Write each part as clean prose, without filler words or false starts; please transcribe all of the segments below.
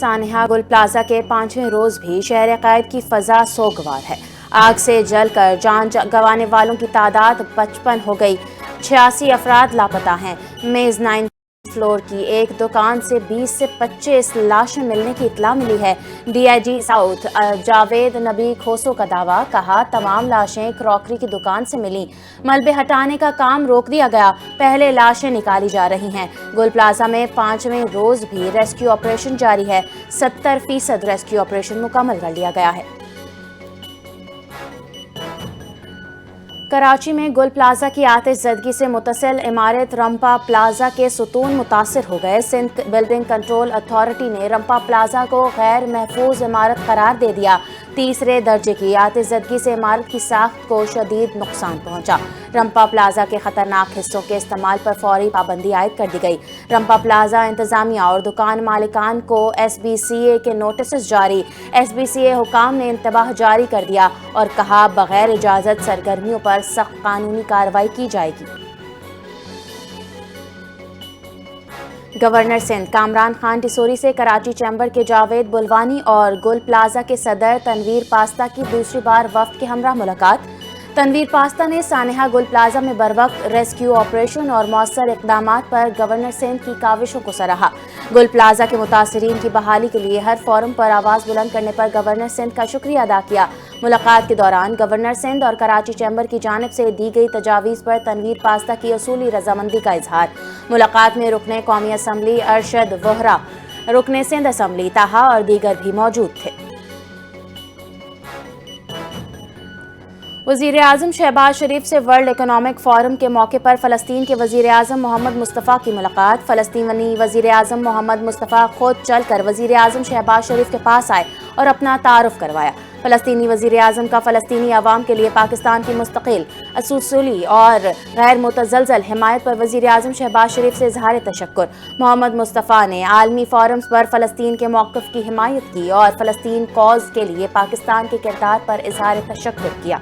سانحہ گل پلازا کے 5ویں روز بھی شہر قائد کی فضا سوگوار ہے۔ آگ سے جل کر جان گنوانے والوں کی تعداد 55 ہو گئی۔ 86 افراد لاپتہ ہیں۔ میزنائن فلور کی ایک دکان سے 20 سے 25 لاشیں ملنے کی اطلاع ملی ہے۔ D I G south Javed Nabi Khoso کا دعویٰ، کہا تمام لاشیں کراکری کی دکان سے ملیں۔ ملبے ہٹانے کا کام روک دیا گیا، پہلے لاشیں نکالی جا رہی ہیں۔ گل پلازا میں 5ویں روز بھی ریسکیو آپریشن جاری ہے۔ 70% ریسکیو آپریشن مکمل کر لیا گیا ہے۔ کراچی میں گل پلازا کی آتش زدگی سے متصل عمارت رمپا پلازا کے ستون متاثر ہو گئے۔ سندھ بلڈنگ کنٹرول اتھارٹی نے رمپا پلازا کو غیر محفوظ عمارت قرار دے دیا۔ تیسرے درجے کی آتش زدگی سے عمارت کی ساخت کو شدید نقصان پہنچا۔ رمپا پلازا کے خطرناک حصوں کے استعمال پر فوری پابندی عائد کر دی گئی۔ رمپا پلازا انتظامیہ اور دکان مالکان کو ایس بی سی اے کے نوٹسز جاری۔ ایس بی سی اے حکام نے انتباہ جاری کر دیا اور کہا بغیر اجازت سرگرمیوں پر سخت قانونی کارروائی کی جائے گی۔ گورنر سندھ کامران خان ٹیسوری سے کراچی چیمبر کے جاوید بلوانی اور گل پلازا کے صدر تنویر پاستہ کی دوسری بار وفد کے ہمراہ ملاقات۔ تنویر پاستہ نے سانحہ گل پلازا میں بروقت ریسکیو آپریشن اور مؤثر اقدامات پر گورنر سندھ کی کاوشوں کو سراہا۔ گل پلازا کے متاثرین کی بحالی کے لیے ہر فورم پر آواز بلند کرنے پر گورنر سندھ کا شکریہ ادا کیا۔ ملاقات کے دوران گورنر سندھ اور کراچی چیمبر کی جانب سے دی گئی تجاویز پر تنویر پاستہ کی اصولی رضامندی کا اظہار۔ ملاقات میں رکن قومی اسمبلی ارشد وہرا، رکن سندھ اسمبلی طاہا اور دیگر بھی موجود تھے۔ وزیر اعظم شہباز شریف سے ورلڈ اکنامک فورم کے موقع پر فلسطین کے وزیر اعظم محمد مصطفیٰ کی ملاقات۔ فلسطینی وزیر اعظم محمد مصطفیٰ خود چل کر وزیر اعظم شہباز شریف کے پاس آئے اور اپنا تعارف کروایا۔ فلسطینی وزیر اعظم کا فلسطینی عوام کے لیے پاکستان کی مستقل، اصولی اور غیر متزلزل حمایت پر وزیر اعظم شہباز شریف سے اظہار تشکر۔ محمد مصطفیٰ نے عالمی فورمز پر فلسطین کے موقف کی حمایت کی اور فلسطین کاز کے لیے پاکستان کے کردار پر اظہار تشکر کیا۔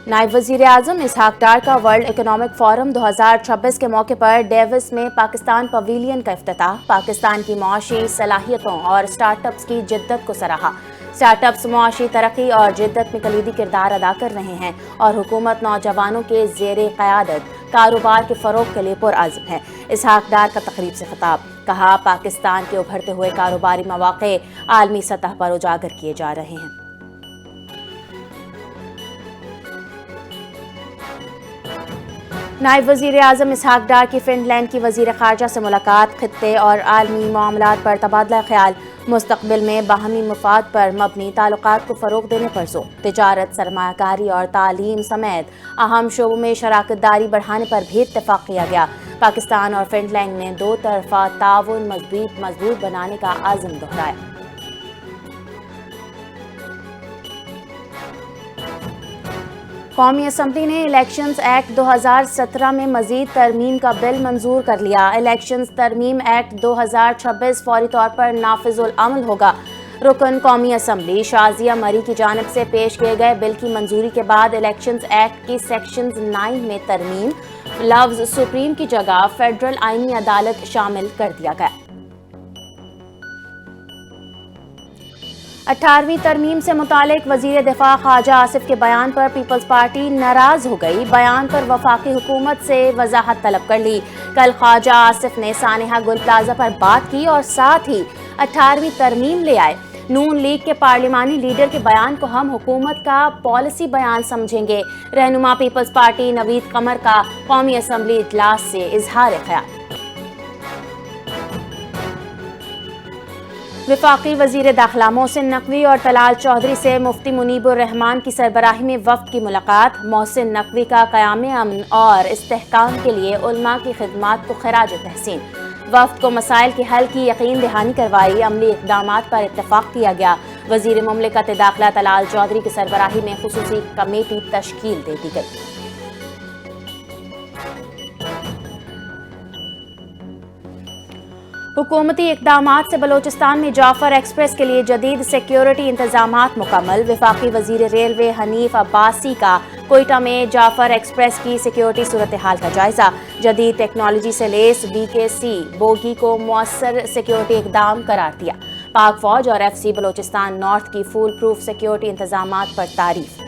نائب وزیر اعظم اسحاق ڈار کا ورلڈ اکنامک فورم 2026 کے موقع پر ڈیوس میں پاکستان پویلین کا افتتاح۔ پاکستان کی معاشی صلاحیتوں اور سٹارٹ اپس کی جدت کو سراہا۔ سٹارٹ اپس معاشی ترقی اور جدت میں کلیدی کردار ادا کر رہے ہیں اور حکومت نوجوانوں کے زیر قیادت کاروبار کے فروغ کے لیے پرعزم ہے۔ اسحاق ڈار کا تقریب سے خطاب، کہا پاکستان کے ابھرتے ہوئے کاروباری مواقع عالمی سطح پر اجاگر کیے جا رہے ہیں۔ نائب وزیر اعظم اسحاق ڈار کی فن لینڈ کی وزیر خارجہ سے ملاقات۔ خطے اور عالمی معاملات پر تبادلہ خیال، مستقبل میں باہمی مفاد پر مبنی تعلقات کو فروغ دینے پر زور۔ تجارت، سرمایہ کاری اور تعلیم سمیت اہم شعبوں میں شراکت داری بڑھانے پر بھی اتفاق کیا گیا۔ پاکستان اور فن لینڈ نے دو طرفہ تعاون مضبوط بنانے کا عزم دہرایا۔ قومی اسمبلی نے الیکشنز ایکٹ 2017 میں مزید ترمیم کا بل منظور کر لیا۔ الیکشنز ترمیم ایکٹ 2026 فوری طور پر نافذ العمل ہوگا۔ رکن قومی اسمبلی شازیہ مری کی جانب سے پیش کیے گئے بل کی منظوری کے بعد الیکشنز ایکٹ کی سیکشنز 9 میں ترمیم، لفظ سپریم کی جگہ فیڈرل آئینی عدالت شامل کر دیا گیا۔ 18ویں ترمیم سے متعلق وزیر دفاع خواجہ آصف کے بیان پر پیپلز پارٹی ناراض ہو گئی۔ بیان پر وفاقی حکومت سے وضاحت طلب کر لی۔ کل خواجہ آصف نے سانحہ گل پلازا پر بات کی اور ساتھ ہی 18ویں ترمیم لے آئے۔ نون لیگ کے پارلیمانی لیڈر کے بیان کو ہم حکومت کا پالیسی بیان سمجھیں گے۔ رہنما پیپلز پارٹی نوید قمر کا قومی اسمبلی اجلاس سے اظہار خیال۔ وفاقی وزیر داخلہ محسن نقوی اور طلال چودھری سے مفتی منیب الرحمان کی سربراہی میں وفد کی ملاقات۔ محسن نقوی کا قیام امن اور استحکام کے لیے علماء کی خدمات کو خراج تحسین۔ وفد کو مسائل کے حل کی یقین دہانی کروائی۔ عملی اقدامات پر اتفاق کیا گیا۔ وزیر مملکت داخلہ طلال چودھری کی سربراہی میں خصوصی کمیٹی تشکیل دے دی گئی۔ حکومتی اقدامات سے بلوچستان میں جعفر ایکسپریس کے لیے جدید سیکیورٹی انتظامات مکمل۔ وفاقی وزیر ریلوے حنیف عباسی کا کوئٹہ میں جعفر ایکسپریس کی سیکیورٹی صورتحال کا جائزہ، جدید ٹیکنالوجی سے لیس BKC بوگی کو مؤثر سیکیورٹی اقدام قرار دیا۔ پاک فوج اور FC بلوچستان نارتھ کی فول پروف سیکیورٹی انتظامات پر تعریف۔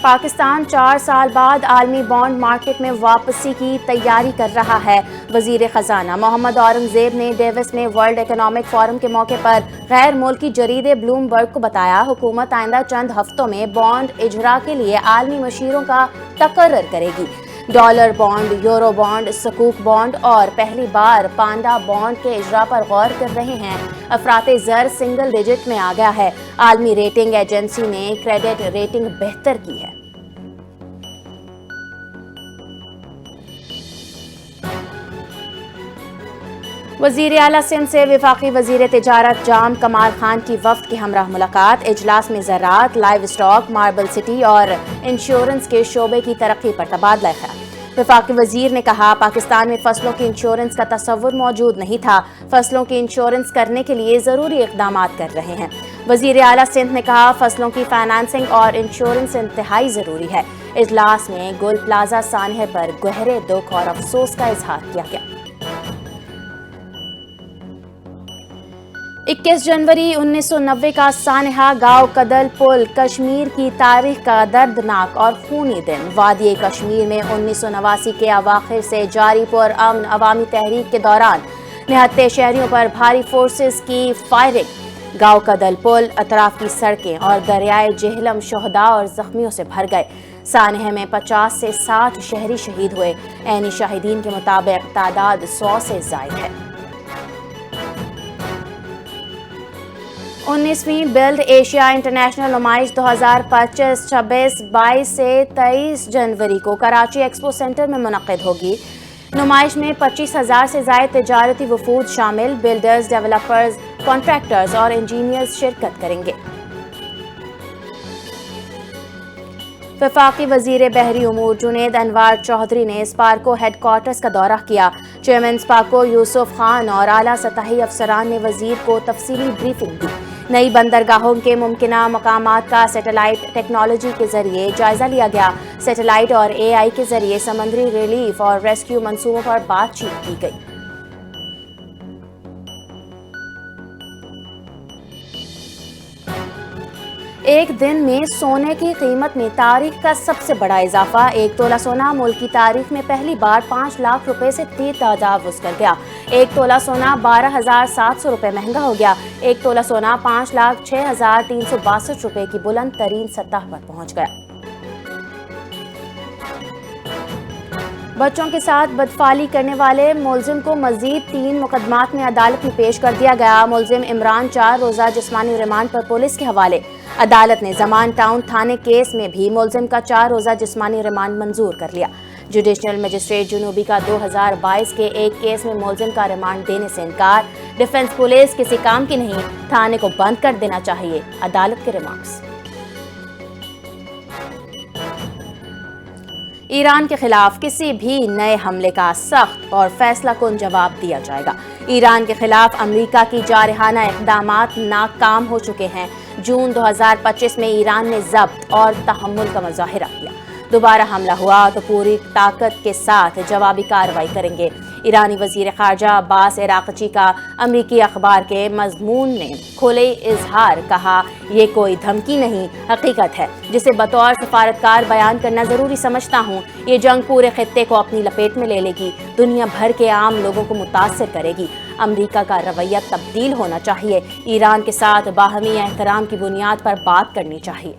پاکستان 4 سال بعد عالمی بانڈ مارکیٹ میں واپسی کی تیاری کر رہا ہے۔ وزیر خزانہ محمد اورنگزیب نے ڈیوس میں ورلڈ اکنامک فورم کے موقع پر غیر ملکی جریدے بلومبرگ کو بتایا، حکومت آئندہ چند ہفتوں میں بانڈ اجرا کے لیے عالمی مشیروں کا تقرر کرے گی۔ ڈالر بانڈ، یورو بانڈ، سکوک بانڈ اور پہلی بار پانڈا بانڈ کے اجرا پر غور کر رہے ہیں۔ افراط زر سنگل ڈیجٹ میں آ گیا ہے۔ عالمی ریٹنگ ایجنسی نے کریڈٹ ریٹنگ بہتر کی ہے۔ وزیر اعلیٰ سندھ سے وفاقی وزیر تجارت جام کمال خان کی وفد کے ہمراہ ملاقات۔ اجلاس میں زراعت، لائیو اسٹاک، ماربل سٹی اور انشورنس کے شعبے کی ترقی پر تبادلہ خیال۔ وفاقی وزیر نے کہا، پاکستان میں فصلوں کی انشورنس کا تصور موجود نہیں تھا، فصلوں کی انشورنس کرنے کے لیے ضروری اقدامات کر رہے ہیں۔ وزیر اعلیٰ سندھ نے کہا، فصلوں کی فائنانسنگ اور انشورنس انتہائی ضروری ہے۔ اجلاس میں گل پلازہ سانحے پر گہرے دکھ اور افسوس کا اظہار کیا گیا۔ 21 جنوری 1990 کا سانحہ گاؤں کدل پل کشمیر کی تاریخ کا دردناک اور خونی دن۔ وادی کشمیر میں 1989 کے اواخر سے جاری پرامن عوامی تحریک کے دوران نہتے شہریوں پر بھاری فورسز کی فائرنگ۔ گاؤں کدل پل، اطراف کی سڑکیں اور دریائے جہلم شہداء اور زخمیوں سے بھر گئے۔ سانحہ میں 50 سے 60 شہری شہید ہوئے۔ عینی شاہدین کے مطابق تعداد 100 سے زائد ہے۔ 19ویں بلڈ ایشیا انٹرنیشنل نمائش 2025 26، 22 سے 23 جنوری کو کراچی ایکسپو سینٹر میں منعقد ہوگی۔ نمائش میں 25,000 سے زائد تجارتی وفود شامل، بلڈرز، ڈیولپرز، کانٹریکٹرز اور انجینئرز شرکت کریں گے۔ وفاقی وزیر بحری امور جنید انوار چودھری نے اسپارکو ہیڈ کوارٹرز کا دورہ کیا۔ چیئرمین اسپارکو یوسف خان اور اعلیٰ سطحی افسران نے وزیر کو تفصیلی بریفنگ دی۔ نئی بندرگاہوں کے ممکنہ مقامات کا سیٹلائٹ ٹیکنالوجی کے ذریعے جائزہ لیا گیا۔ سیٹلائٹ اور AI کے ذریعے سمندری ریلیف اور ریسکیو منصوبوں پر بات چیت کی گئی۔ ایک دن میں سونے کی قیمت میں تاریخ کا سب سے بڑا اضافہ۔ 1 تولہ سونا ملک کی تاریخ میں پہلی بار 5 لاکھ روپے سے تجاوز کر گیا۔ 1 تولہ سونا 12,700 روپے مہنگا ہو گیا۔ 1 تولہ سونا 5,06,362 روپے کی بلند ترین سطح پر پہنچ گیا۔ بچوں کے ساتھ بدفعلی کرنے والے ملزم کو مزید 3 مقدمات میں عدالت میں پیش کر دیا گیا۔ ملزم عمران 4 روزہ جسمانی ریمانڈ پر پولیس کے حوالے۔ عدالت نے زمان ٹاؤن تھانے کیس میں بھی ملزم کا 4 روزہ جسمانی ریمانڈ منظور کر لیا۔ جوڈیشنل مجسٹریٹ جنوبی کا 2022 کے ایک کیس میں ملزم کا ریمانڈ دینے سے انکار۔ ڈیفنس پولیس کسی کام کی نہیں، تھانے کو بند کر دینا چاہیے، عدالت کے ریمارکس۔ ایران کے خلاف کسی بھی نئے حملے کا سخت اور فیصلہ کن جواب دیا جائے گا۔ ایران کے خلاف امریکہ کی جارحانہ اقدامات ناکام ہو چکے ہیں۔ جون 2025 میں ایران نے ضبط اور تحمل کا مظاہرہ کیا۔ دوبارہ حملہ ہوا تو پوری طاقت کے ساتھ جوابی کارروائی کریں گے۔ ایرانی وزیر خارجہ عباس عراقچی کا امریکی اخبار کے مضمون نے کھلے اظہار کہا، یہ کوئی دھمکی نہیں، حقیقت ہے جسے بطور سفارتکار بیان کرنا ضروری سمجھتا ہوں۔ یہ جنگ پورے خطے کو اپنی لپیٹ میں لے لے گی، دنیا بھر کے عام لوگوں کو متاثر کرے گی۔ امریکہ کا رویہ تبدیل ہونا چاہیے، ایران کے ساتھ باہمی احترام کی بنیاد پر بات کرنی چاہیے۔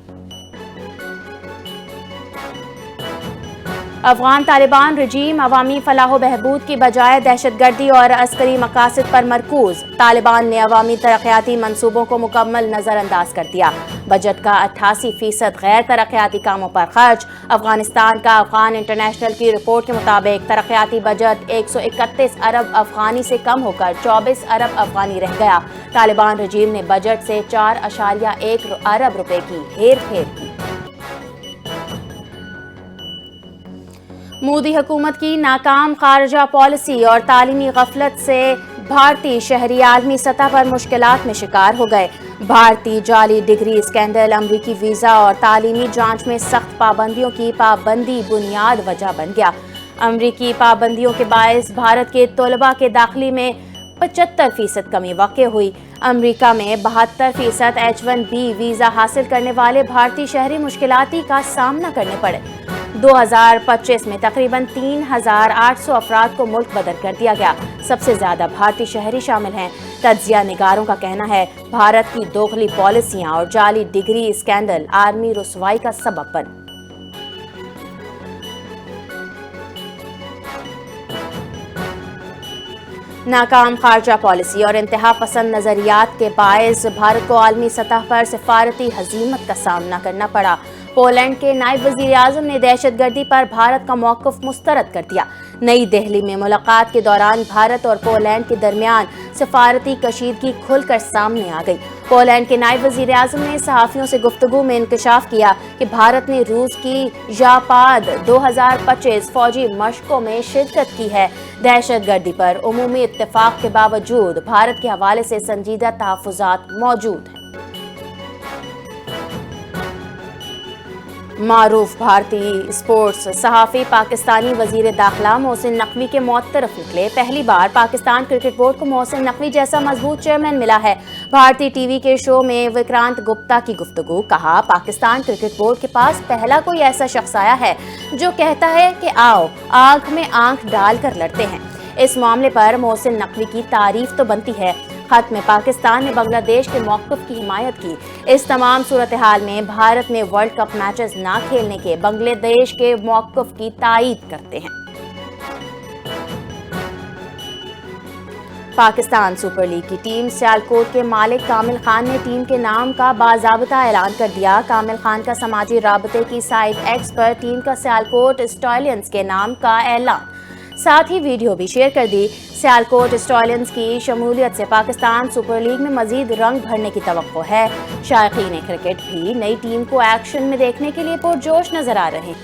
افغان طالبان رجیم عوامی فلاح و بہبود کی بجائے دہشت گردی اور عسکری مقاصد پر مرکوز۔ طالبان نے عوامی ترقیاتی منصوبوں کو مکمل نظر انداز کر دیا۔ بجٹ کا 88% غیر ترقیاتی کاموں پر خرچ۔ افغانستان کا افغان انٹرنیشنل کی رپورٹ کے مطابق ترقیاتی بجٹ 131 ارب افغانی سے کم ہو کر 24 ارب افغانی رہ گیا۔ طالبان رجیم نے بجٹ سے 4.1 ارب روپے کی ہیر پھیر کی۔ مودی حکومت کی ناکام خارجہ پالیسی اور تعلیمی غفلت سے بھارتی شہری عالمی سطح پر مشکلات میں شکار ہو گئے۔ بھارتی جعلی ڈگری اسکینڈل امریکی ویزا اور تعلیمی جانچ میں سخت پابندیوں کی پابندی بنیاد وجہ بن گیا۔ امریکی پابندیوں کے باعث بھارت کے طلباء کے داخلے میں 75% کمی واقع ہوئی۔ امریکہ میں 72% H1B ویزا حاصل کرنے والے بھارتی شہری مشکلاتی کا سامنا کرنے پڑے۔ 2025 میں تقریباً 3,800 افراد کو ملک بدر کر دیا گیا۔ سب سے زیادہ بھارتی شہری شامل ہیں۔ تجزیہ نگاروں کا کہنا ہے بھارت کی دوغلی پالیسیاں اور جعلی ڈگری اسکینڈل عالمی رسوائی کا سبب بن۔ ناکام خارجہ پالیسی اور انتہا پسند نظریات کے باعث بھارت کو عالمی سطح پر سفارتی ہزیمت کا سامنا کرنا پڑا۔ پولینڈ کے نائب وزیر اعظم نے دہشت گردی پر بھارت کا موقف مسترد کر دیا۔ نئی دہلی میں ملاقات کے دوران بھارت اور پولینڈ کے درمیان سفارتی کشیدگی کھل کر سامنے آ گئی۔ پولینڈ کے نائب وزیر اعظم نے صحافیوں سے گفتگو میں انکشاف کیا کہ بھارت نے روس کی ژاپاد 2025 فوجی مشقوں میں شرکت کی ہے۔ دہشت گردی پر عمومی اتفاق کے باوجود بھارت کے حوالے سے سنجیدہ تحفظات موجود ہیں۔ معروف بھارتی اسپورٹس صحافی پاکستانی وزیر داخلہ محسن نقوی کے معترف نکلے۔ پہلی بار پاکستان کرکٹ بورڈ کو محسن نقوی جیسا مضبوط چیئرمین ملا ہے۔ بھارتی ٹی وی کے شو میں وکرانت گپتا کی گفتگو، کہا پاکستان کرکٹ بورڈ کے پاس پہلا کوئی ایسا شخص آیا ہے جو کہتا ہے کہ آؤ آنکھ میں آنکھ ڈال کر لڑتے ہیں۔ اس معاملے پر محسن نقوی کی تعریف تو بنتی ہے۔ خط میں پاکستان نے بنگلہ دیش کے موقف کی حمایت کی۔ اس تمام صورتحال میں بھارت میں ورلڈ کپ میچز نہ کھیلنے کے بنگلہ دیش کے موقف کی تائید کرتے ہیں۔ پاکستان سپر لیگ کی ٹیم سیالکوٹ کے مالک کامل خان نے ٹیم کے نام کا باضابطہ اعلان کر دیا۔ کامل خان کا سماجی رابطے کی سائٹ ایکس پر ٹیم کا سیالکوٹ اسٹالینز کے نام کا اعلان، ساتھ ہی ویڈیو بھی شیئر کر دی۔ سیالکوٹ اسٹالینز کی شمولیت سے پاکستان سپر لیگ میں مزید رنگ بھرنے کی توقع ہے۔ شائقین کرکٹ بھی نئی ٹیم کو ایکشن میں دیکھنے کے لیے پرجوش نظر آ رہے ہیں۔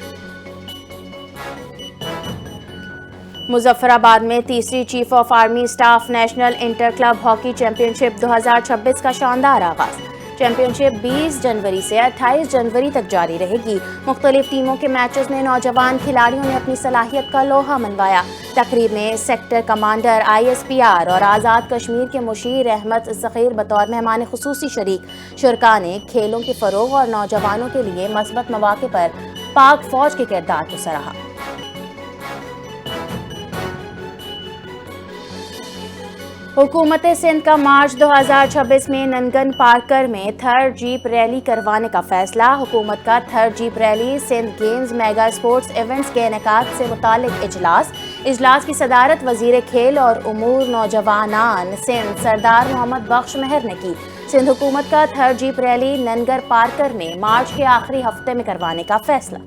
مظفر آباد میں تیسری chief of army staff national inter club hockey championship 2026 کا شاندار آغاز۔ چیمپئن شپ 20 جنوری سے 28 جنوری تک جاری رہے گی۔ مختلف ٹیموں کے میچز میں نوجوان کھلاڑیوں نے اپنی صلاحیت کا لوہا منوایا۔ تقریب میں سیکٹر کمانڈر ISPR اور آزاد کشمیر کے مشیر احمد ذخیر بطور مہمان خصوصی شریک۔ شرکاء نے کھیلوں کے فروغ اور نوجوانوں کے لیے مثبت مواقع پر پاک فوج کے کردار کو سراہا۔ حکومت سندھ کا مارچ 2026 میں ننگن پارکر میں تھر جیپ ریلی کروانے کا فیصلہ۔ حکومت کا Thar jeep rally Sindh games mega sports events کے انعقاد سے متعلق اجلاس کی صدارت وزیر کھیل اور امور نوجوانان سندھ سردار محمد بخش مہر نے کی۔ سندھ حکومت کا تھر جیپ ریلی ننگر پارکر میں مارچ کے آخری ہفتے میں کروانے کا فیصلہ۔